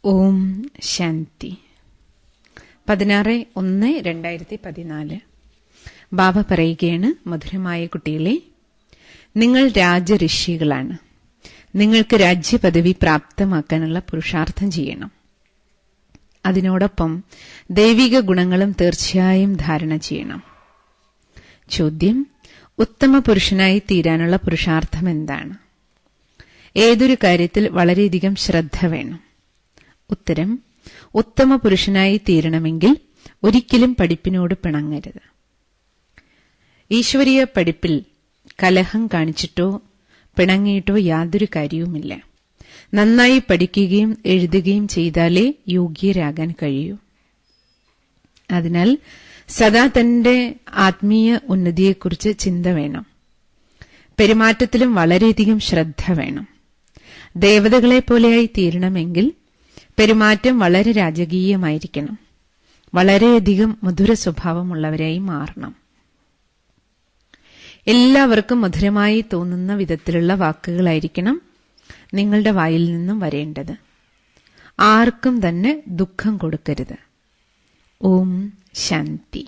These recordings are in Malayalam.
ഓം ശാന്തി. 16/1/2014. ബാബ പറയുകയാണ്, മധുരമായ കുട്ടികളെ, നിങ്ങൾ രാജഋഷികളാണ്. നിങ്ങൾക്ക് രാജ്യപദവി പ്രാപ്തമാക്കാനുള്ള പുരുഷാർത്ഥം ചെയ്യണം. അതിനോടൊപ്പം ദൈവിക ഗുണങ്ങളും തീർച്ചയായും ധാരണ ചെയ്യണം. ചോദ്യം: ഉത്തമ പുരുഷനായി തീരാനുള്ള പുരുഷാർത്ഥം എന്താണ്? ഏതൊരു കാര്യത്തിൽ വളരെയധികം ശ്രദ്ധ വേണം? ഉത്തരം: ഉത്തമ പുരുഷനായി തീരണമെങ്കിൽ ഒരിക്കലും പഠിപ്പിനോട് പിണങ്ങരുത്. ഈശ്വരീയ പഠിപ്പിൽ കലഹം കാണിച്ചിട്ടോ പിണങ്ങിയിട്ടോ യാതൊരു കാര്യവുമില്ല. നന്നായി പഠിക്കുകയും എഴുതുകയും ചെയ്താലേ യോഗ്യരാകാൻ കഴിയൂ. അതിനാൽ സദാ തന്റെ ആത്മീയ ഉന്നതിയെക്കുറിച്ച് ചിന്ത വേണം. പെരുമാറ്റത്തിലും വളരെയധികം ശ്രദ്ധ വേണം. ദേവതകളെപ്പോലെയായി തീരണമെങ്കിൽ പെരുമാറ്റം വളരെ രാജകീയമായിരിക്കണം. വളരെയധികം മധുര സ്വഭാവമുള്ളവരായി മാറണം. എല്ലാവർക്കും മധുരമായി തോന്നുന്ന വിധത്തിലുള്ള വാക്കുകളായിരിക്കണം നിങ്ങളുടെ വായിൽ നിന്നും വരേണ്ടത്. ആർക്കും തന്നെ ദുഃഖം കൊടുക്കരുത്. ഓം ശാന്തി.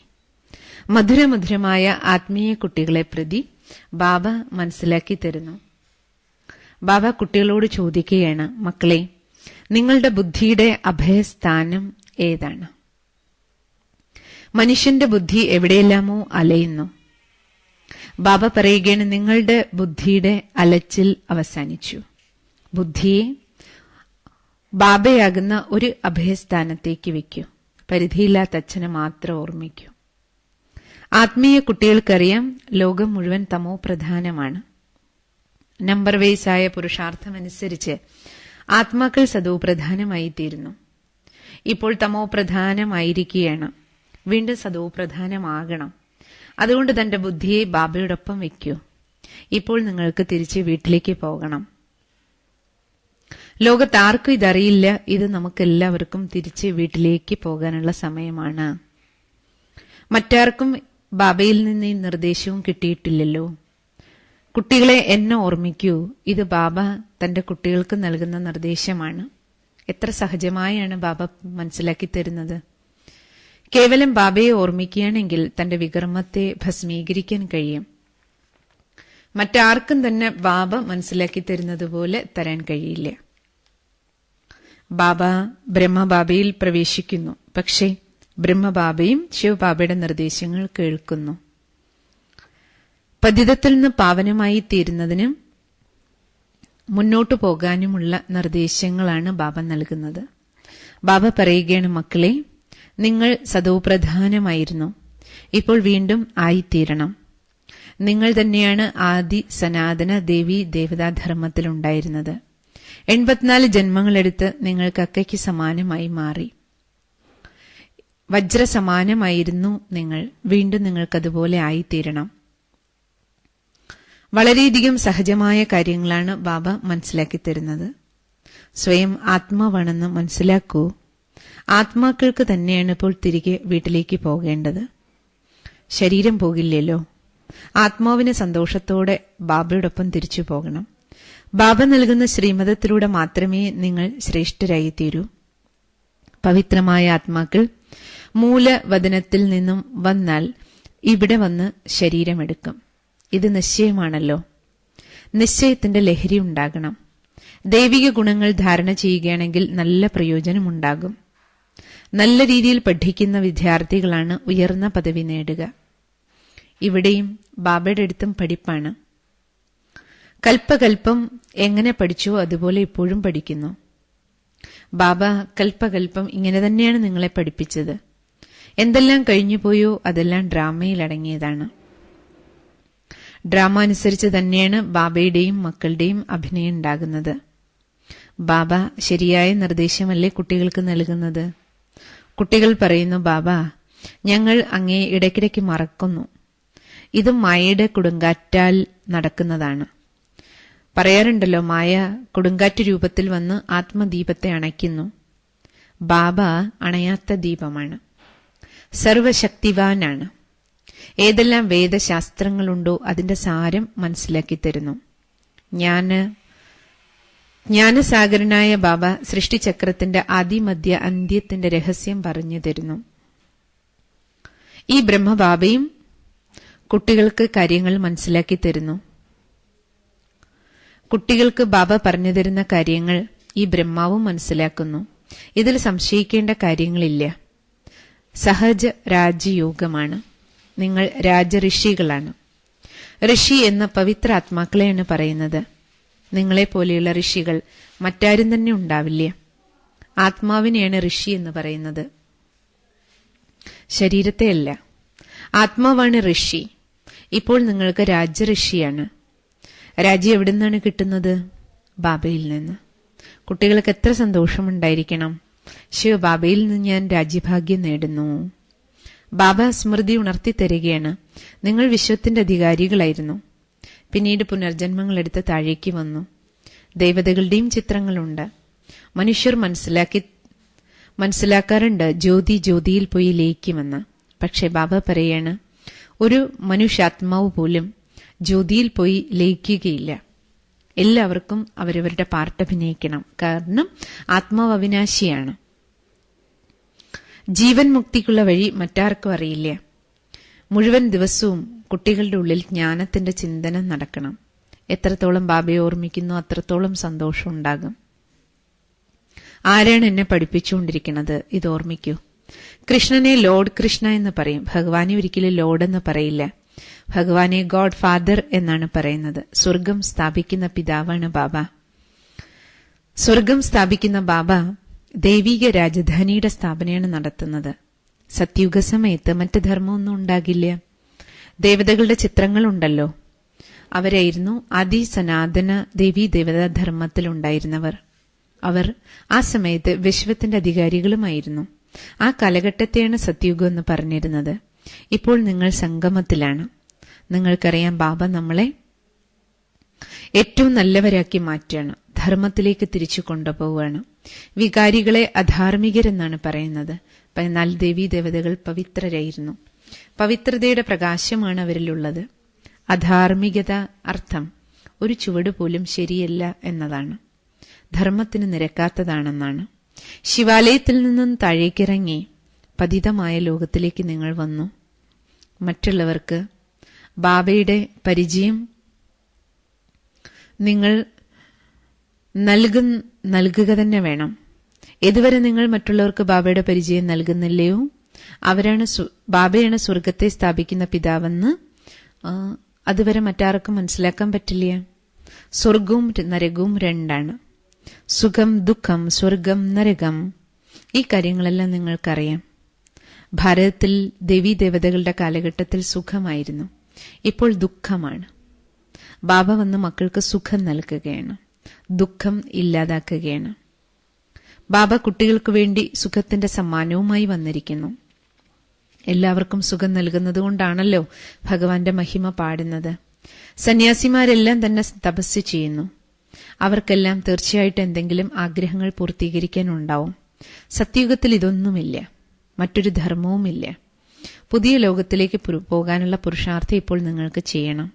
മധുരമധുരമായ ആത്മീയ കുട്ടികളെ പ്രതി ബാബ മനസ്സിലാക്കി തരുന്നു. ബാബ കുട്ടികളോട് ചോദിക്കുകയാണ്, മക്കളെ, നിങ്ങളുടെ ബുദ്ധിയുടെ അഭയസ്ഥാനം ഏതാണ്? മനുഷ്യന്റെ ബുദ്ധി എവിടെയെല്ലാമോ അലയുന്നു. ബാബ പറയുകയാണ്, നിങ്ങളുടെ ബുദ്ധിയുടെ അലച്ചിൽ അവസാനിച്ചു. ബുദ്ധിയെ ബാബയാകുന്ന ഒരു അഭയസ്ഥാനത്തേക്ക് വയ്ക്കൂ. പരിധിയില്ലാത്ത അച്ഛനെ മാത്രം ഓർമ്മിക്കൂ. ആത്മീയ കുട്ടികൾക്കറിയാം, ലോകം മുഴുവൻ തമോ പ്രധാനമാണ്. നമ്പർ വൈസായ പുരുഷാർത്ഥമനുസരിച്ച് ആത്മാക്കൾ സദോ പ്രധാനമായി തീരുന്നു. ഇപ്പോൾ തമോ പ്രധാനമായിരിക്കുകയാണ്. വീണ്ടും സദോ പ്രധാനമാകണം. അതുകൊണ്ട് തന്റെ ബുദ്ധിയെ ബാബയോടൊപ്പം വയ്ക്കൂ. ഇപ്പോൾ നിങ്ങൾക്ക് തിരിച്ച് വീട്ടിലേക്ക് പോകണം. ലോകത്താർക്കും ഇതറിയില്ല. ഇത് നമുക്കെല്ലാവർക്കും തിരിച്ച് വീട്ടിലേക്ക് പോകാനുള്ള സമയമാണ്. മറ്റാർക്കും ബാബയിൽ നിന്ന് ഈ നിർദ്ദേശവും കിട്ടിയിട്ടില്ലല്ലോ. കുട്ടികളെ എന്നെ ഓർമ്മിക്കൂ. ഇത് ബാബ തന്റെ കുട്ടികൾക്ക് നൽകുന്ന നിർദ്ദേശമാണ്. എത്ര സഹജമായാണ് ബാബ മനസ്സിലാക്കി തരുന്നത്. കേവലം ബാബയെ ഓർമ്മിക്കുകയാണെങ്കിൽ തന്റെ വികർമ്മത്തെ ഭസ്മീകരിക്കാൻ കഴിയും. മറ്റാർക്കും തന്നെ ബാബ മനസ്സിലാക്കി തരുന്നത് പോലെ തരാൻ കഴിയില്ല. ബാബ ബ്രഹ്മബാബയിൽ പ്രവേശിക്കുന്നു. പക്ഷേ ബ്രഹ്മബാബയും ശിവബാബയുടെ നിർദ്ദേശങ്ങൾ കേൾക്കുന്നു. പതിതത്തിൽ നിന്ന് പാവനമായി തീരുന്നതിനും മുന്നോട്ടു പോകാനുമുള്ള നിർദ്ദേശങ്ങളാണ് ബാബ നൽകുന്നത്. ബാബ പറയുകയാണ്, മക്കളെ, നിങ്ങൾ സദോപ്രധാനമായിരുന്നു. ഇപ്പോൾ വീണ്ടും ആയിത്തീരണം. നിങ്ങൾ തന്നെയാണ് ആദി സനാതന ദേവി ദേവതാധർമ്മത്തിലുണ്ടായിരുന്നത്. 84 ജന്മങ്ങളെടുത്ത് നിങ്ങൾക്ക് അക്കയ്ക്ക് സമാനമായി മാറി. വജ്രസമാനമായിരുന്നു നിങ്ങൾ. വീണ്ടും നിങ്ങൾക്കതുപോലെ ആയിത്തീരണം. വളരെയധികം സഹജമായ കാര്യങ്ങളാണ് ബാബ മനസ്സിലാക്കി തരുന്നത്. സ്വയം ആത്മാവാണെന്ന് മനസ്സിലാക്കൂ. ആത്മാക്കൾക്ക് തന്നെയാണ് ഇപ്പോൾ തിരികെ വീട്ടിലേക്ക് പോകേണ്ടത്. ശരീരം പോകില്ലല്ലോ. ആത്മാവിന് സന്തോഷത്തോടെ ബാബയോടൊപ്പം തിരിച്ചു പോകണം. ബാബ നൽകുന്ന ശ്രീമതത്തിലൂടെ മാത്രമേ നിങ്ങൾ ശ്രേഷ്ഠരായി തീരൂ. പവിത്രമായ ആത്മാക്കൾ മൂലവദനത്തിൽ നിന്നും വന്നാൽ ഇവിടെ വന്ന് ശരീരമെടുക്കും. ഇത് നിശ്ചയമാണല്ലോ. നിശ്ചയത്തിന്റെ ലഹരി ഉണ്ടാകണം. ദൈവിക ഗുണങ്ങൾ ധാരണ ചെയ്യുകയാണെങ്കിൽ നല്ല പ്രയോജനമുണ്ടാകും. നല്ല രീതിയിൽ പഠിക്കുന്ന വിദ്യാർത്ഥികളാണ് ഉയർന്ന പദവി നേടുക. ഇവിടെയും ബാബയുടെ അടുത്തും പഠിപ്പാണ്. കൽപ്പകൽപ്പം എങ്ങനെ പഠിച്ചോ അതുപോലെ ഇപ്പോഴും പഠിക്കുന്നു. ബാബ കൽപ്പകൽപ്പം ഇങ്ങനെ തന്നെയാണ് നിങ്ങളെ പഠിപ്പിച്ചത്. എന്തെല്ലാം കഴിഞ്ഞുപോയോ അതെല്ലാം ഡ്രാമയിൽ അടങ്ങിയതാണ്. ഡ്രാമ അനുസരിച്ച് തന്നെയാണ് ബാബയുടെയും മക്കളുടെയും അഭിനയം ഉണ്ടാകുന്നത്. ബാബ ശരിയായ നിർദ്ദേശമല്ലേ കുട്ടികൾക്ക് നൽകുന്നത്? കുട്ടികൾ പറയുന്നു, ബാബ, ഞങ്ങൾ അങ്ങേ ഇടയ്ക്കിടയ്ക്ക് മറക്കുന്നു. ഇത് മായയുടെ കൊടുങ്കാറ്റാൽ നടക്കുന്നതാണ്. പറയാറുണ്ടല്ലോ, മായ കൊടുങ്കാറ്റ് രൂപത്തിൽ വന്ന് ആത്മദീപത്തെ അണയ്ക്കുന്നു. ബാബ അണയാത്ത ദീപമാണ്. സർവശക്തിവാനാണ്. ഏതെല്ലാം വേദശാസ്ത്രങ്ങളുണ്ടോ അതിന്റെ സാരം മനസ്സിലാക്കി തരുന്നു. ഞാൻ ജ്ഞാനസാഗരനായ ബാബ സൃഷ്ടിചക്രത്തിന്റെ ആദിമധ്യ അന്ത്യത്തിന്റെ രഹസ്യം പറഞ്ഞു തരുന്നു. ഈ ബ്രഹ്മബാബയും കുട്ടികൾക്ക് കാര്യങ്ങൾ മനസ്സിലാക്കി തരുന്നു. കുട്ടികൾക്ക് ബാബ പറഞ്ഞു തരുന്ന കാര്യങ്ങൾ ഈ ബ്രഹ്മാവും മനസ്സിലാക്കുന്നു. ഇതിൽ സംശയിക്കേണ്ട കാര്യങ്ങളില്ല. സഹജ രാജയോഗമാണ്. നിങ്ങൾ രാജഋഷികളാണ്. ഋഷി എന്ന പവിത്ര ആത്മാക്കളെയാണ് പറയുന്നത്. നിങ്ങളെപ്പോലെയുള്ള ഋഷികൾ മറ്റാരും തന്നെ ഉണ്ടാവില്ല. ആത്മാവിനെയാണ് ഋഷി എന്ന് പറയുന്നത്, ശരീരത്തെയല്ല. ആത്മാവാണ് ഋഷി. ഇപ്പോൾ നിങ്ങൾക്ക് രാജഋഷിയാണ്. രാജ്യം എവിടെ നിന്നാണ് കിട്ടുന്നത്? ബാബയിൽ നിന്ന്. കുട്ടികൾക്ക് എത്ര സന്തോഷമുണ്ടായിരിക്കണം. ശിവ, ബാബയിൽ നിന്ന് ഞാൻ രാജ്യഭാഗ്യം നേടുന്നു. ബാബ സ്മൃതി ഉണർത്തി തരികയാണ്. നിങ്ങൾ വിശ്വത്തിന്റെ അധികാരികളായിരുന്നു. പിന്നീട് പുനർജന്മങ്ങളെടുത്ത് താഴേക്ക് വന്നു. ദേവതകളുടെയും ചിത്രങ്ങളുണ്ട്. മനുഷ്യർ മനസ്സിലാക്കാറുണ്ട് ജ്യോതി ജ്യോതിയിൽ പോയി ലയിക്കുമെന്ന്. പക്ഷെ ബാബ പറയാണ്, ഒരു മനുഷ്യാത്മാവ് പോലും ജ്യോതിയിൽ പോയി ലയിക്കുകയില്ല. എല്ലാവർക്കും അവരവരുടെ പാർട്ട് അഭിനയിക്കണം. കാരണം ആത്മാവ് അവിനാശിയാണ്. ജീവൻ മുക്തിക്കുള്ള വഴി മറ്റാർക്കും അറിയില്ല. മുഴുവൻ ദിവസവും കുട്ടികളുടെ ഉള്ളിൽ ജ്ഞാനത്തിന്റെ ചിന്തനം നടക്കണം. എത്രത്തോളം ബാബയെ ഓർമ്മിക്കുന്നു അത്രത്തോളം സന്തോഷം ഉണ്ടാകും. ആരാണ് എന്നെ പഠിപ്പിച്ചുകൊണ്ടിരിക്കുന്നത്? ഇത് ഓർമ്മിക്കൂ. കൃഷ്ണനെ ലോർഡ് കൃഷ്ണ എന്ന് പറയും. ഭഗവാനെ ഒരിക്കലും ലോർഡ് എന്ന് പറയില്ല. ഭഗവാനെ ഗോഡ് ഫാദർ എന്നാണ് പറയുന്നത്. സ്വർഗം സ്ഥാപിക്കുന്ന പിതാവാണ് ബാബ. സ്വർഗം സ്ഥാപിക്കുന്ന ബാബ ദൈവിക രാജധാനിയുടെ സ്ഥാപനയാണ് നടത്തുന്നത്. സത്യുഗ സമയത്ത് മറ്റ് ധർമ്മമൊന്നും ഉണ്ടാകില്ല. ദേവതകളുടെ ചിത്രങ്ങളുണ്ടല്ലോ, അവരായിരുന്നു ആദി സനാതന ദേവീ ദേവതാ ധർമ്മത്തിലുണ്ടായിരുന്നവർ. അവർ ആ സമയത്ത് വിശ്വത്തിന്റെ അധികാരികളുമായിരുന്നു. ആ കാലഘട്ടത്തെയാണ് സത്യുഗം എന്ന് പറഞ്ഞിരുന്നത്. ഇപ്പോൾ നിങ്ങൾ സംഗമത്തിലാണ്. നിങ്ങൾക്കറിയാം, ബാബ നമ്മളെ ഏറ്റവും നല്ലവരാക്കി മാറ്റുകയാണ്. ധർമ്മത്തിലേക്ക് തിരിച്ചു കൊണ്ടുപോവുകയാണ്. വികാരികളെ അധാർമികരെന്നാണ് പറയുന്നത്. എന്നാൽ ദേവീ ദേവതകൾ പവിത്രരായിരുന്നു. പവിത്രതയുടെ പ്രകാശമാണ് അവരിലുള്ളത്. അധാർമികത അർത്ഥം ഒരു ചുവട് പോലും ശരിയല്ല എന്നതാണ്. ധർമ്മത്തിന് നിരക്കാത്തതാണെന്നാണ്. ശിവാലയത്തിൽ നിന്നും താഴേക്കിറങ്ങി പതിതമായ ലോകത്തിലേക്ക് നിങ്ങൾ വന്നു. മറ്റുള്ളവർക്ക് ബാബയുടെ പരിചയം നിങ്ങൾ നൽകുക തന്നെ വേണം. ഇതുവരെ നിങ്ങൾ മറ്റുള്ളവർക്ക് ബാബയുടെ പരിചയം നൽകുന്നില്ലയോ? ബാബയാണ് സ്വർഗത്തെ സ്ഥാപിക്കുന്ന പിതാവെന്ന് അതുവരെ മറ്റാർക്കും മനസ്സിലാക്കാൻ പറ്റില്ല. സ്വർഗവും നരകവും രണ്ടാണ്. സുഖം, ദുഃഖം, സ്വർഗം, നരകം, ഈ കാര്യങ്ങളെല്ലാം നിങ്ങൾക്കറിയാം. ഭാരതത്തിൽ ദേവീ ദേവതകളുടെ കാലഘട്ടത്തിൽ സുഖമായിരുന്നു. ഇപ്പോൾ ദുഃഖമാണ്. ബാബ വന്ന് മക്കൾക്ക് സുഖം നൽകുകയാണ്, ദുഃഖം ഇല്ലാതാക്കുകയാണ്. ബാബ കുട്ടികൾക്ക് വേണ്ടി സുഖത്തിന്റെ സമ്മാനവുമായി വന്നിരിക്കുന്നു. എല്ലാവർക്കും സുഖം നൽകുന്നതുകൊണ്ടാണല്ലോ ഭഗവാന്റെ മഹിമ പാടുന്നത്. സന്യാസിമാരെല്ലാം തന്നെ തപസ് ചെയ്യുന്നു. അവർക്കെല്ലാം തീർച്ചയായിട്ടും എന്തെങ്കിലും ആഗ്രഹങ്ങൾ പൂർത്തീകരിക്കാനുണ്ടാവും. സത്യയുഗത്തിൽ ഇതൊന്നുമില്ല, മറ്റൊരു ധർമ്മവുമില്ല. പുതിയ ലോകത്തിലേക്ക് പോകാനുള്ള പുരുഷാർത്ഥം ഇപ്പോൾ നിങ്ങൾക്ക് ചെയ്യണം.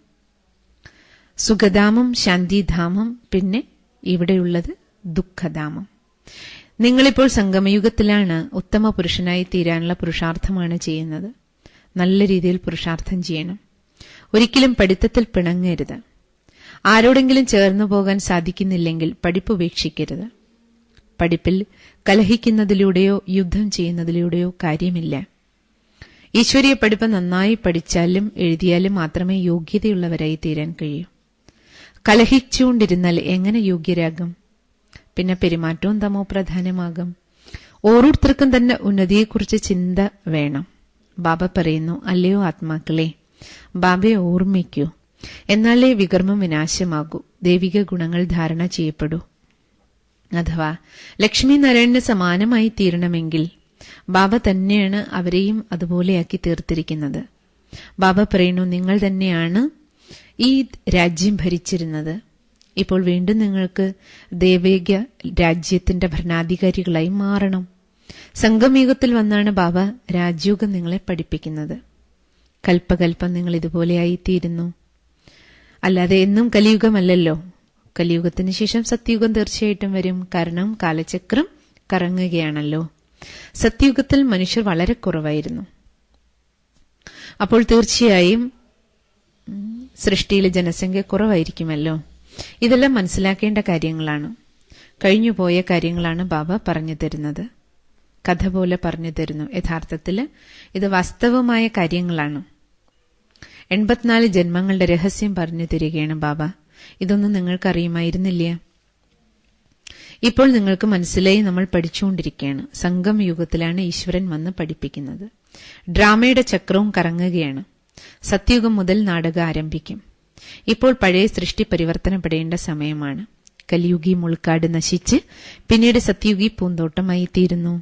സുഖധാമം, ശാന്തിധാമം, പിന്നെ ഇവിടെയുള്ളത് ദുഃഖധാമം. നിങ്ങളിപ്പോൾ സംഗമയുഗത്തിലാണ്. ഉത്തമ പുരുഷനായി തീരാനുള്ള പുരുഷാർത്ഥമാണ് ചെയ്യുന്നത്. നല്ല രീതിയിൽ പുരുഷാർത്ഥം ചെയ്യണം. ഒരിക്കലും പഠിത്തത്തിൽ പിണങ്ങരുത്. ആരോടെങ്കിലും ചേർന്നു പോകാൻ സാധിക്കുന്നില്ലെങ്കിൽ പഠിപ്പ് ഉപേക്ഷിക്കരുത്. പഠിപ്പിൽ കലഹിക്കുന്നതിലൂടെയോ യുദ്ധം ചെയ്യുന്നതിലൂടെയോ കാര്യമില്ല. ഈശ്വരീയ പഠിപ്പ് നന്നായി പഠിച്ചാലും എഴുതിയാലും മാത്രമേ യോഗ്യതയുള്ളവരായി തീരാൻ കഴിയൂ. കലഹിച്ചുകൊണ്ടിരുന്നാൽ എങ്ങനെ യോഗ്യരാകും? പിന്നെ പെരുമാറ്റവും തമോ പ്രധാനമാകും. ഓരോരുത്തർക്കും തന്നെ ഉന്നതിയെക്കുറിച്ച് ചിന്ത വേണം. ബാബ പറയുന്നു, അല്ലയോ ആത്മാക്കളെ, ബാബയെ ഓർമ്മിക്കൂ. എന്നാലേ വികർമ്മം വിനാശമാകൂ, ദൈവിക ഗുണങ്ങൾ ധാരണ ചെയ്യപ്പെടൂ. അഥവാ ലക്ഷ്മി നാരായണന് സമാനമായി തീരണമെങ്കിൽ ബാബ തന്നെയാണ് അവരെയും അതുപോലെയാക്കി തീർത്തിരിക്കുന്നത്. ബാബ പറയുന്നു, നിങ്ങൾ തന്നെയാണ് ഈ രാജ്യം ഭരിച്ചിരുന്നത്. ഇപ്പോൾ വീണ്ടും നിങ്ങൾക്ക് ദേവിക രാജ്യത്തിന്റെ ഭരണാധികാരികളായി മാറണം. സംഗമയുഗത്തിൽ വന്നാണ് ബാബ രാജയോഗം നിങ്ങളെ പഠിപ്പിക്കുന്നത്. കൽപ്പകൽപ്പം നിങ്ങൾ ഇതുപോലെയായി തീരുന്നു. അല്ലാതെ എന്നും കലിയുഗമല്ലല്ലോ. കലിയുഗത്തിന് ശേഷം സത്യയുഗം തീർച്ചയായിട്ടും വരും. കാരണം കാലചക്രം കറങ്ങുകയാണല്ലോ. സത്യയുഗത്തിൽ മനുഷ്യർ വളരെ കുറവായിരുന്നു. അപ്പോൾ തീർച്ചയായും സൃഷ്ടിയിലെ ജനസംഖ്യ കുറവായിരിക്കുമല്ലോ. ഇതെല്ലാം മനസ്സിലാക്കേണ്ട കാര്യങ്ങളാണ്. കഴിഞ്ഞുപോയ കാര്യങ്ങളാണ് ബാബ പറഞ്ഞു തരുന്നത്. കഥ പോലെ പറഞ്ഞു തരുന്നു. യഥാർത്ഥത്തിൽ ഇത് വാസ്തവമായ കാര്യങ്ങളാണ്. 84 ജന്മങ്ങളുടെ രഹസ്യം പറഞ്ഞു തരികയാണ് ബാബ. ഇതൊന്നും നിങ്ങൾക്കറിയുമായിരുന്നില്ല. ഇപ്പോൾ നിങ്ങൾക്ക് മനസ്സിലായി. നമ്മൾ പഠിച്ചുകൊണ്ടിരിക്കുകയാണ്. സംഗം യുഗത്തിലാണ് ഈശ്വരൻ വന്ന് പഠിപ്പിക്കുന്നത്. ഡ്രാമയുടെ ചക്രവും കറങ്ങുകയാണ്. സത്യയുഗം മുതൽ നാടകം ആരംഭിക്കും. ഇപ്പോൾ പഴയ സൃഷ്ടി പരിവർത്തനപ്പെടേണ്ട സമയമാണ്. കലിയുഗി മുൾക്കാട് നശിച്ച് പിന്നീട് സത്യയുഗി പൂന്തോട്ടമായി തീരുന്നു.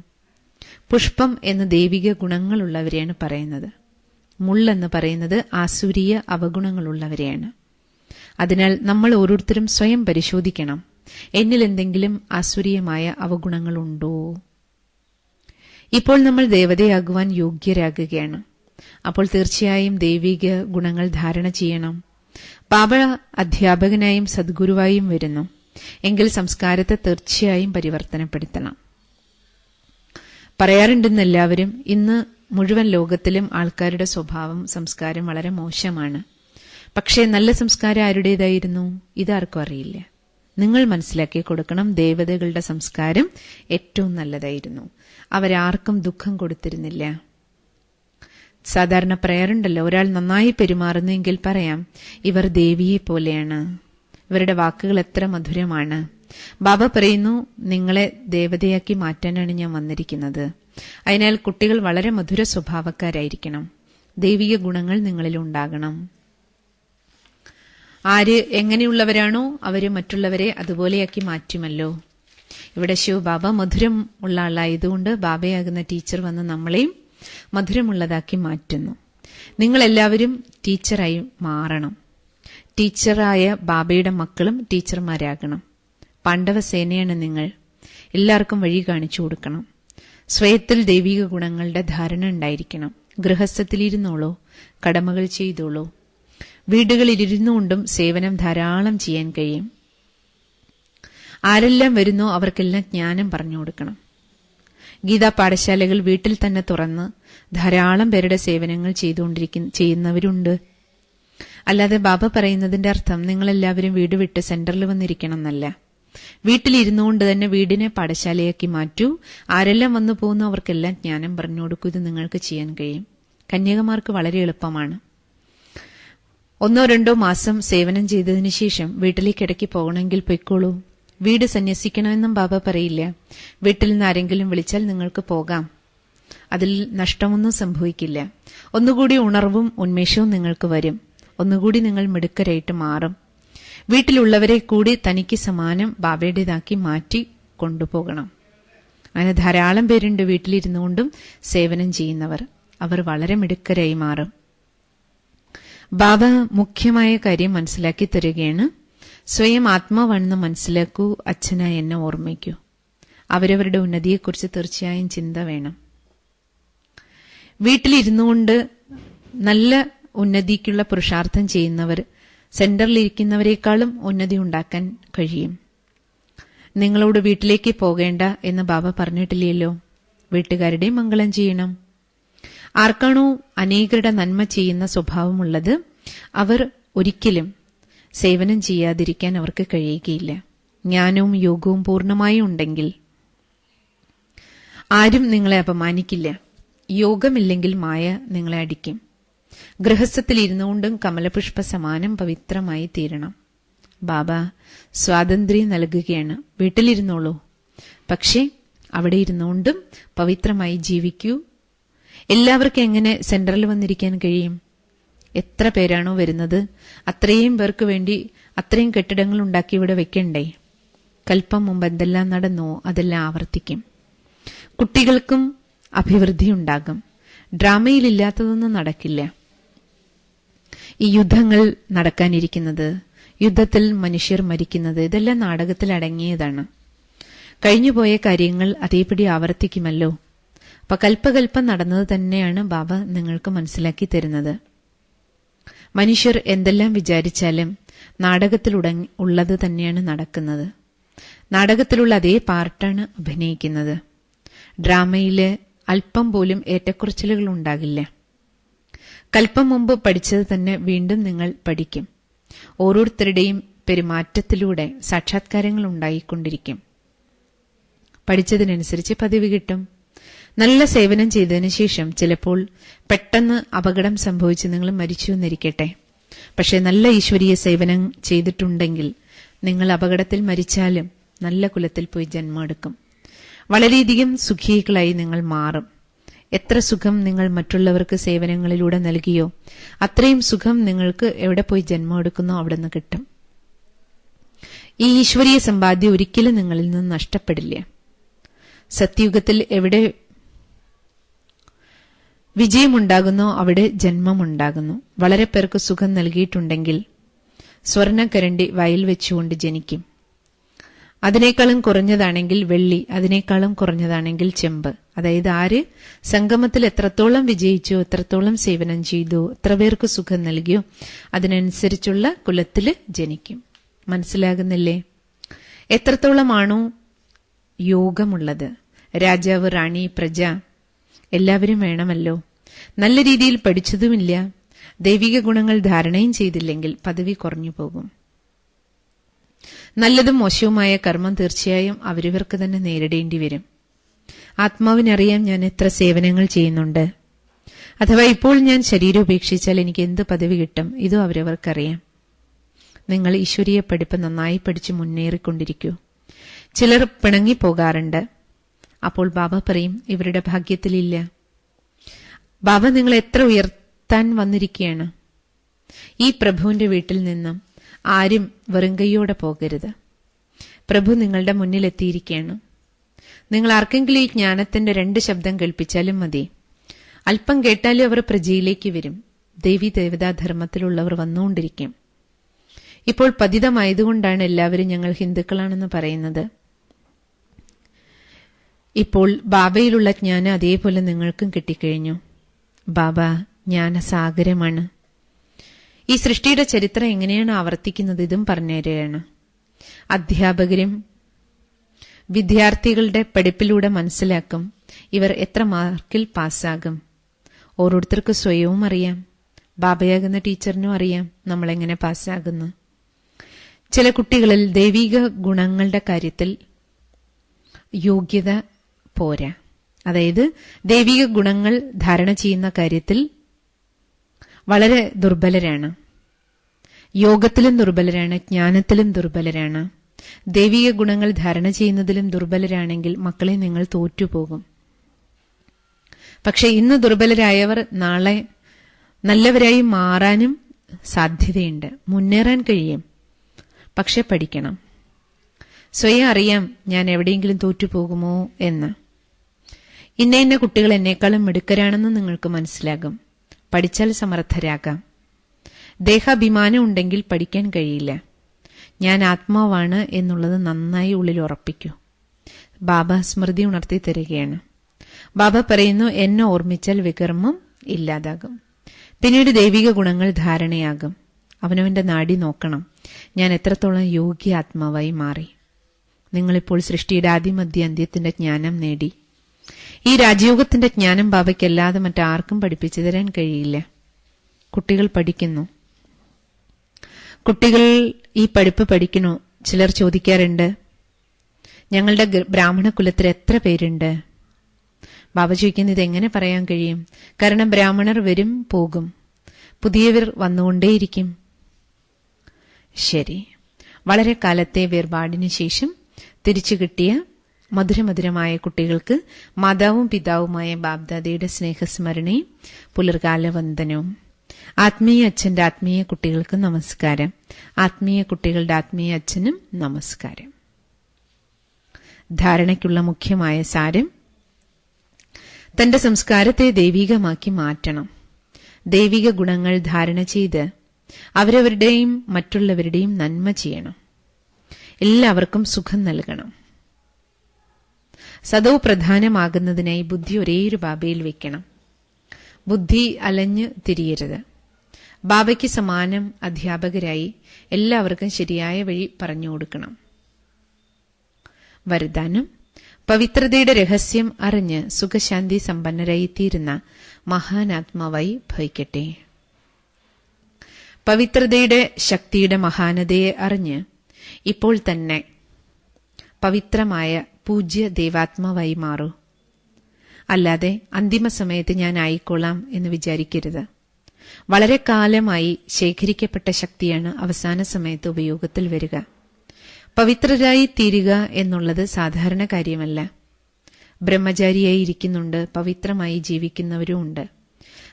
പുഷ്പം എന്ന് ദൈവിക ഗുണങ്ങളുള്ളവരെയാണ് പറയുന്നത്. മുള്ളെന്ന് പറയുന്നത് ആസുരീയ അവഗുണങ്ങളുള്ളവരെയാണ്. അതിനാൽ നമ്മൾ ഓരോരുത്തരും സ്വയം പരിശോധിക്കണം. എന്നിൽ എന്തെങ്കിലും ആസുരീയമായ അവഗുണങ്ങളുണ്ടോ? ഇപ്പോൾ നമ്മൾ ദേവതയാകുവാൻ യോഗ്യരാകുകയാണ്. അപ്പോൾ തീർച്ചയായും ദൈവിക ഗുണങ്ങൾ ധാരണ ചെയ്യണം. ബാബ അധ്യാപകനായും സദ്ഗുരുവായും വരുന്നു. എങ്കിൽ സംസ്കാരത്തെ തീർച്ചയായും പരിവർത്തനപ്പെടുത്തണം. പറയാറുണ്ടെന്ന് എല്ലാവരും. ഇന്ന് മുഴുവൻ ലോകത്തിലും ആൾക്കാരുടെ സ്വഭാവം, സംസ്കാരം വളരെ മോശമാണ്. പക്ഷേ നല്ല സംസ്കാരം ആരുടേതായിരുന്നു? ഇതാർക്കും അറിയില്ല. നിങ്ങൾ മനസ്സിലാക്കി കൊടുക്കണം. ദേവതകളുടെ സംസ്കാരം ഏറ്റവും നല്ലതായിരുന്നു. അവരാർക്കും ദുഃഖം കൊടുത്തിരുന്നില്ല. സാധാരണ പറയാറുണ്ടല്ലോ, ഒരാൾ നന്നായി പെരുമാറുന്നെങ്കിൽ പറയാം, ഇവർ ദേവിയെ പോലെയാണ്, ഇവരുടെ വാക്കുകൾ എത്ര മധുരമാണ്. ബാബ പറയുന്നു, നിങ്ങളെ ദേവതയാക്കി മാറ്റാനാണ് ഞാൻ വന്നിരിക്കുന്നത്. അതിനാൽ കുട്ടികൾ വളരെ മധുര സ്വഭാവക്കാരായിരിക്കണം. ദൈവിക ഗുണങ്ങൾ നിങ്ങളിൽ ഉണ്ടാകണം. ആര് എങ്ങനെയുള്ളവരാണോ അവര് മറ്റുള്ളവരെ അതുപോലെയാക്കി മാറ്റുമല്ലോ. ഇവിടെ ശിവബാബ മധുരം ഉള്ള ആളായതുകൊണ്ട് ബാബയാകുന്ന ടീച്ചർ വന്ന് നമ്മളെയും മധുരമുള്ളതാക്കി മാറ്റുന്നു. നിങ്ങളെല്ലാവരും ടീച്ചറായി മാറണം. ടീച്ചറായ ബാബയുടെ മക്കളും ടീച്ചർമാരാകണം. പാണ്ഡവസേനയാണ് നിങ്ങൾ. എല്ലാവർക്കും വഴി കാണിച്ചു കൊടുക്കണം. സ്വയത്തിൽ ദൈവിക ഗുണങ്ങളുടെ ധാരണ ഉണ്ടായിരിക്കണം. ഗൃഹസ്ഥത്തിലിരുന്നോളൂ, കടമകൾ ചെയ്തോളൂ. വീടുകളിലിരുന്നുകൊണ്ടും സേവനം ധാരാളം ചെയ്യാൻ കഴിയും. ആരെല്ലാം വരുന്നോ അവർക്കെല്ലാം ജ്ഞാനം പറഞ്ഞു കൊടുക്കണം. ഗീതാ പാഠശാലകൾ വീട്ടിൽ തന്നെ തുറന്ന് ധാരാളം പേരുടെ സേവനങ്ങൾ ചെയ്യുന്നവരുണ്ട്. അല്ലാതെ ബാബ പറയുന്നതിന്റെ അർത്ഥം നിങ്ങളെല്ലാവരും വീട് വിട്ട് സെന്ററിൽ വന്നിരിക്കണം എന്നല്ല. വീട്ടിലിരുന്നുകൊണ്ട് തന്നെ വീടിനെ പാഠശാലയാക്കി മാറ്റൂ. ആരെല്ലാം വന്നു പോകുന്നു അവർക്കെല്ലാം ജ്ഞാനം പറഞ്ഞു കൊടുക്കൂ. ഇത് നിങ്ങൾക്ക് ചെയ്യാൻ കഴിയും. കന്യകമാർക്ക് വളരെ എളുപ്പമാണ്. 1-2 മാസം സേവനം ചെയ്തതിനു ശേഷം വീട്ടിലേക്ക് ഇടയ്ക്ക് പോകണമെങ്കിൽ പൊയ്ക്കോളൂ. വീട് സന്യസിക്കണമെന്നും ബാബ പറയില്ല. വീട്ടിൽ നിന്ന് ആരെങ്കിലും വിളിച്ചാൽ നിങ്ങൾക്ക് പോകാം. അതിൽ നഷ്ടമൊന്നും സംഭവിക്കില്ല. ഒന്നുകൂടി ഉണർവും ഉന്മേഷവും നിങ്ങൾക്ക് വരും. ഒന്നുകൂടി നിങ്ങൾ മിടുക്കരായിട്ട് മാറും. വീട്ടിലുള്ളവരെ കൂടി തനിക്ക് സമാനം ബാബയുടേതാക്കി മാറ്റി കൊണ്ടുപോകണം. അങ്ങനെ ധാരാളം പേരുണ്ട് വീട്ടിലിരുന്നുകൊണ്ടും സേവനം ചെയ്യുന്നവർ. അവർ വളരെ മിടുക്കരായി മാറും. ബാബ മുഖ്യമായ കാര്യം മനസ്സിലാക്കി തരികയാണ്. സ്വയം ആത്മാവാണെന്ന് മനസ്സിലാക്കൂ. അച്ഛനായി എന്നെ ഓർമ്മിക്കൂ. അവരവരുടെ ഉന്നതിയെക്കുറിച്ച് തീർച്ചയായും ചിന്ത വേണം. വീട്ടിലിരുന്നുകൊണ്ട് നല്ല ഉന്നതിക്കുള്ള പുരുഷാർത്ഥം ചെയ്യുന്നവർ സെന്ററിലിരിക്കുന്നവരെക്കാളും ഉന്നതി ഉണ്ടാക്കാൻ കഴിയും. നിങ്ങളോട് വീട്ടിലേക്ക് പോകേണ്ട എന്ന് ബാബ പറഞ്ഞിട്ടില്ലല്ലോ. വീട്ടുകാരുടെ മംഗളം ചെയ്യണം. ആർക്കാണോ അനേകരുടെ നന്മ ചെയ്യുന്ന സ്വഭാവമുള്ളത് അവർ ഒരിക്കലും സേവനം ചെയ്യാതിരിക്കാൻ അവർക്ക് കഴിയുകയില്ല. ജ്ഞാനവും യോഗവും പൂർണ്ണമായും ഉണ്ടെങ്കിൽ ആരും നിങ്ങളെ അപമാനിക്കില്ല. യോഗമില്ലെങ്കിൽ മായ നിങ്ങളെ അടിക്കും. ഗൃഹസ്ഥത്തിലിരുന്നുകൊണ്ടും കമലപുഷ്പ സമാനം പവിത്രമായി തീരണം. ബാബ സ്വാതന്ത്ര്യം നൽകുകയാണ്. വീട്ടിലിരുന്നോളൂ, പക്ഷേ അവിടെ ഇരുന്നുകൊണ്ടും പവിത്രമായി ജീവിക്കൂ. എല്ലാവർക്കും എങ്ങനെ സെന്ററിൽ വന്നിരിക്കാൻ കഴിയും? എത്ര പേരാണോ വരുന്നത് അത്രയും പേർക്ക് വേണ്ടി അത്രയും കെട്ടിടങ്ങൾ ഉണ്ടാക്കി ഇവിടെ വെക്കണ്ടേ? കൽപ്പം മുമ്പ് എന്തെല്ലാം നടന്നോ അതെല്ലാം ആവർത്തിക്കും. കുട്ടികൾക്കും അഭിവൃദ്ധി ഉണ്ടാകും. ഡ്രാമയിലില്ലാത്തതൊന്നും നടക്കില്ല. ഈ യുദ്ധങ്ങൾ നടക്കാനിരിക്കുന്നത്, യുദ്ധത്തിൽ മനുഷ്യർ മരിക്കുന്നത്, ഇതെല്ലാം നാടകത്തിൽ അടങ്ങിയതാണ്. കഴിഞ്ഞുപോയ കാര്യങ്ങൾ അതേപടി ആവർത്തിക്കുമല്ലോ. അപ്പൊ കൽപ്പകൽപ്പം നടന്നത് തന്നെയാണ് ബാബ നിങ്ങൾക്ക് മനസ്സിലാക്കി തരുന്നത്. മനുഷ്യർ എന്തെല്ലാം വിചാരിച്ചാലും ഉള്ളത് തന്നെയാണ് നടക്കുന്നത്. നാടകത്തിലുള്ള അതേ പാർട്ടാണ് അഭിനയിക്കുന്നത്. ഡ്രാമയില് അല്പം പോലും ഏറ്റക്കുറച്ചിലുകൾ ഉണ്ടാകില്ല. കൽപ്പം മുമ്പ് പഠിച്ചത് തന്നെ വീണ്ടും നിങ്ങൾ പഠിക്കും. ഓരോരുത്തരുടെയും പെരുമാറ്റത്തിലൂടെ സാക്ഷാത്കാരങ്ങൾ ഉണ്ടായിക്കൊണ്ടിരിക്കും. പഠിച്ചതിനനുസരിച്ച് പദവി കിട്ടും. നല്ല സേവനം ചെയ്തതിനു ശേഷം ചിലപ്പോൾ പെട്ടെന്ന് അപകടം സംഭവിച്ച് നിങ്ങൾ മരിച്ചു എന്നിരിക്കട്ടെ. പക്ഷെ നല്ല ഈശ്വരീയ സേവനം ചെയ്തിട്ടുണ്ടെങ്കിൽ നിങ്ങൾ അപകടത്തിൽ മരിച്ചാലും നല്ല കുലത്തിൽ പോയി ജന്മമെടുക്കും. വളരെയധികം സുഖികളായി നിങ്ങൾ മാറും. എത്ര സുഖം നിങ്ങൾ മറ്റുള്ളവർക്ക് സേവനങ്ങളിലൂടെ നൽകിയോ അത്രയും സുഖം നിങ്ങൾക്ക് എവിടെ പോയി ജന്മമെടുക്കുന്നോ അവിടെ നിന്ന് കിട്ടും. ഈ ഈശ്വരീയ സമ്പാദ്യം ഒരിക്കലും നിങ്ങളിൽ നിന്ന് നഷ്ടപ്പെടില്ല. സത്യയുഗത്തിൽ എവിടെ വിജയമുണ്ടാകുന്നോ അവിടെ ജന്മമുണ്ടാകുന്നു. വളരെ പേർക്ക് സുഖം നൽകിയിട്ടുണ്ടെങ്കിൽ സ്വർണ്ണക്കരണ്ടി വയൽ വെച്ചുകൊണ്ട് ജനിക്കും. അതിനേക്കാളും കുറഞ്ഞതാണെങ്കിൽ വെള്ളി, അതിനേക്കാളും കുറഞ്ഞതാണെങ്കിൽ ചെമ്പ്. അതായത് ആര് സംഗമത്തിൽ എത്രത്തോളം വിജയിച്ചോ, എത്രത്തോളം സേവനം ചെയ്തോ, എത്ര പേർക്ക് സുഖം നൽകിയോ അതിനനുസരിച്ചുള്ള കുലത്തില് ജനിക്കും. മനസ്സിലാകുന്നില്ലേ? എത്രത്തോളമാണോ യോഗമുള്ളത്, രാജാവ്, റാണി, പ്രജ എല്ലാവരും വേണമല്ലോ. നല്ല രീതിയിൽ പഠിച്ചതുമില്ല, ദൈവിക ഗുണങ്ങൾ ധാരണയും ചെയ്തില്ലെങ്കിൽ പദവി കുറഞ്ഞു പോകും. നല്ലതും മോശവുമായ കർമ്മം തീർച്ചയായും അവരവർക്ക് തന്നെ നേരിടേണ്ടി വരും. ആത്മാവിനറിയാം ഞാൻ എത്ര സേവനങ്ങൾ ചെയ്യുന്നുണ്ട്. അഥവാ ഇപ്പോൾ ഞാൻ ശരീരം ഉപേക്ഷിച്ചാൽ എനിക്ക് എന്ത് പദവി കിട്ടും, ഇതും അവരവർക്കറിയാം. നിങ്ങൾ ഈശ്വരീയ പഠിപ്പ് നന്നായി പഠിച്ച് മുന്നേറിക്കൊണ്ടിരിക്കൂ. ചിലർ പിണങ്ങിപ്പോകാറുണ്ട്. അപ്പോൾ ബാബ പറയും, ഇവരുടെ ഭാഗ്യത്തിലില്ല. ബാബ നിങ്ങൾ എത്ര ഉയർത്താൻ വന്നിരിക്കുകയാണ്. ഈ പ്രഭുവിന്റെ വീട്ടിൽ നിന്നും ആരും വെറും കൈയോടെ പോകരുത്. പ്രഭു നിങ്ങളുടെ മുന്നിലെത്തിയിരിക്കുകയാണ്. നിങ്ങൾ ആർക്കെങ്കിലും ഈ ജ്ഞാനത്തിന്റെ 2 ശബ്ദം കേൾപ്പിച്ചാലും മതി. അല്പം കേട്ടാലും അവർ പ്രജയിലേക്ക് വരും. ദേവി ദേവതാധർമ്മത്തിലുള്ളവർ വന്നുകൊണ്ടിരിക്കും. ഇപ്പോൾ പതിതമായതുകൊണ്ടാണ് എല്ലാവരും ഞങ്ങൾ ഹിന്ദുക്കളാണെന്ന് പറയുന്നത്. ഇപ്പോൾ ബാബയിലുള്ള ജ്ഞാനം അതേപോലെ നിങ്ങൾക്കും കിട്ടിക്കഴിഞ്ഞു. ബാബ ജ്ഞാനസാഗരമാണ്. ഈ സൃഷ്ടിയുടെ ചരിത്രം എങ്ങനെയാണ് ആവർത്തിക്കുന്നത് ഇതും പറഞ്ഞുതരികയാണ്. അധ്യാപകരും വിദ്യാർത്ഥികളുടെ പഠിപ്പിലൂടെ മനസ്സിലാക്കും ഇവർ എത്ര മാർക്കിൽ പാസ്സാകും. ഓരോരുത്തർക്ക് സ്വയവും അറിയാം, ബാബയാകുന്ന ടീച്ചറിനും അറിയാം നമ്മളെങ്ങനെ പാസ്സാകുന്നു. ചില കുട്ടികളിൽ ദൈവിക ഗുണങ്ങളുടെ കാര്യത്തിൽ യോഗ്യത പോരാ. അതായത് ദൈവിക ഗുണങ്ങൾ ധാരണ ചെയ്യുന്ന കാര്യത്തിൽ വളരെ ദുർബലരാണ്. യോഗത്തിലും ദുർബലരാണ്, ജ്ഞാനത്തിലും ദുർബലരാണ്. ദൈവിക ഗുണങ്ങൾ ധാരണ ചെയ്യുന്നതിലും ദുർബലരാണെങ്കിൽ മക്കളെ നിങ്ങൾ തോറ്റുപോകും. പക്ഷെ ഇന്ന് ദുർബലരായവർ നാളെ നല്ലവരായി മാറാനും സാധ്യതയുണ്ട്, മുന്നേറാൻ കഴിയും. പക്ഷെ പഠിക്കണം. സ്വയം അറിയാം ഞാൻ എവിടെയെങ്കിലും തോറ്റുപോകുമോ എന്ന്. ഇന്ന കുട്ടികൾ എന്നേക്കാളും മിടുക്കരാണെന്ന് നിങ്ങൾക്ക് മനസ്സിലാകും. പഠിച്ചാൽ സമർത്ഥരാകാം. ദേഹാഭിമാനം ഉണ്ടെങ്കിൽ പഠിക്കാൻ കഴിയില്ല. ഞാൻ ആത്മാവാണ് എന്നുള്ളത് നന്നായി ഉള്ളിൽ ഉറപ്പിക്കൂ. ബാബ സ്മൃതി ഉണർത്തി തരികയാണ്. ബാബ പറയുന്നു, എന്നെ ഓർമ്മിച്ചാൽ വികർമ്മം ഇല്ലാതാകും. പിന്നീട് ദൈവിക ഗുണങ്ങൾ ധാരണയാകും. അവനവന്റെ നാടി നോക്കണം, ഞാൻ എത്രത്തോളം യോഗ്യ ആത്മാവായി മാറി. നിങ്ങളിപ്പോൾ സൃഷ്ടിയുടെ ആദിമധ്യ അന്ത്യത്തിന്റെ ജ്ഞാനം നേടി. ഈ രാജയോഗത്തിന്റെ ജ്ഞാനം ബാബയ്ക്കല്ലാതെ മറ്റാർക്കും പഠിപ്പിച്ചു തരാൻ കഴിയില്ല. കുട്ടികൾ പഠിക്കുന്നു. കുട്ടികൾ ഈ പഠിപ്പ് പഠിക്കണോ? ചിലർ ചോദിക്കാറുണ്ട്, ഞങ്ങളുടെ ബ്രാഹ്മണ കുലത്തിൽ എത്ര പേരുണ്ട്? ബാബ ചോദിക്കുന്നത് ഇതെങ്ങനെ പറയാൻ കഴിയും? കാരണം ബ്രാഹ്മണർ വരും പോകും, പുതിയവർ വന്നുകൊണ്ടേയിരിക്കും. ശരി, വളരെ കാലത്തെ വേർപാടിന് ശേഷം തിരിച്ചു കിട്ടിയ മധുരമധുരമായ കുട്ടികൾക്ക് മാതാവും പിതാവുമായ ബാബ്ദാദയുടെ സ്നേഹസ്മരണയും പുലർകാല വന്ദനവും. ആത്മീയ അച്ഛന്റെ ആത്മീയ കുട്ടികൾക്ക് നമസ്കാരം. ആത്മീയ കുട്ടികളുടെ ആത്മീയ അച്ഛനും നമസ്കാരം. ധാരണയ്ക്കുള്ള മുഖ്യമായ സാരം, തന്റെ സംസ്കാരത്തെ ദൈവികമാക്കി മാറ്റണം. ദൈവിക ഗുണങ്ങൾ ധാരണ ചെയ്ത് അവരവരുടെയും മറ്റുള്ളവരുടെയും നന്മ ചെയ്യണം. എല്ലാവർക്കും സുഖം നൽകണം. സദോ പ്രധാനമാകുന്നതിനായി ബുദ്ധി ഒരേയൊരു ബാബയിൽ വെക്കണം. ബുദ്ധി അലഞ്ഞു തിരിയരുത്. ബാബയ്ക്ക് സമാനം അധ്യാപകരായി എല്ലാവർക്കും ശരിയായ വഴി പറഞ്ഞു കൊടുക്കണം. വരദാനം: പവിത്രതയുടെ രഹസ്യം അറിഞ്ഞ് സുഖശാന്തി സമ്പന്നരായി തീരുന്ന മഹാനാത്മാവായി ഭവിക്കട്ടെ. പവിത്രതയുടെ ശക്തിയുടെ മഹാനതയെ അറിഞ്ഞ് ഇപ്പോൾ തന്നെ പവിത്രമായ പൂജ്യ ദേവാത്മാവായി മാറൂ. അല്ലാതെ അന്തിമ സമയത്ത് ഞാൻ ആയിക്കൊള്ളാം എന്ന് വിചാരിക്കരുത്. വളരെ കാലമായി ശേഖരിക്കപ്പെട്ട ശക്തിയാണ് അവസാന സമയത്ത് ഉപയോഗത്തിൽ വരിക. പവിത്രരായി തീരുക എന്നുള്ളത് സാധാരണ കാര്യമല്ല. ബ്രഹ്മചാരിയായി ഇരിക്കുന്നുണ്ട്, പവിത്രമായി ജീവിക്കുന്നവരുമുണ്ട്.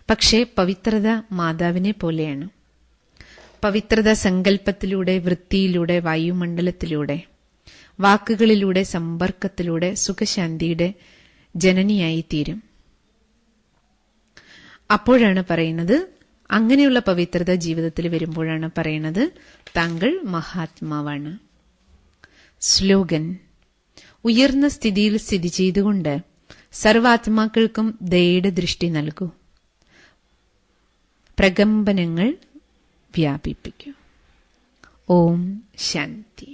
പക്ഷേ പവിത്രത മാതാവിനെ പോലെയാണ്. പവിത്രത സങ്കല്പത്തിലൂടെ, വൃത്തിയിലൂടെ, വായുമണ്ഡലത്തിലൂടെ, വാക്കുകളിലൂടെ, സമ്പർക്കത്തിലൂടെ സുഖശാന്തിയുടെ ജനനിയായി തീരും. അപ്പോഴാണ് പറയുന്നത്, അങ്ങനെയുള്ള പവിത്രത ജീവിതത്തിൽ വരുമ്പോഴാണ് പറയുന്നത് താങ്കൾ മഹാത്മാവാണ്. സ്ലോഗൻ: ഉയർന്ന സ്ഥിതിയിൽ സ്ഥിതി ചെയ്തുകൊണ്ട് സർവാത്മാക്കൾക്കും ദയയുടെ ദൃഷ്ടി നൽകൂ. പ്രകമ്പനങ്ങൾ വ്യാപിപ്പിക്കൂ. ഓം ശാന്തി.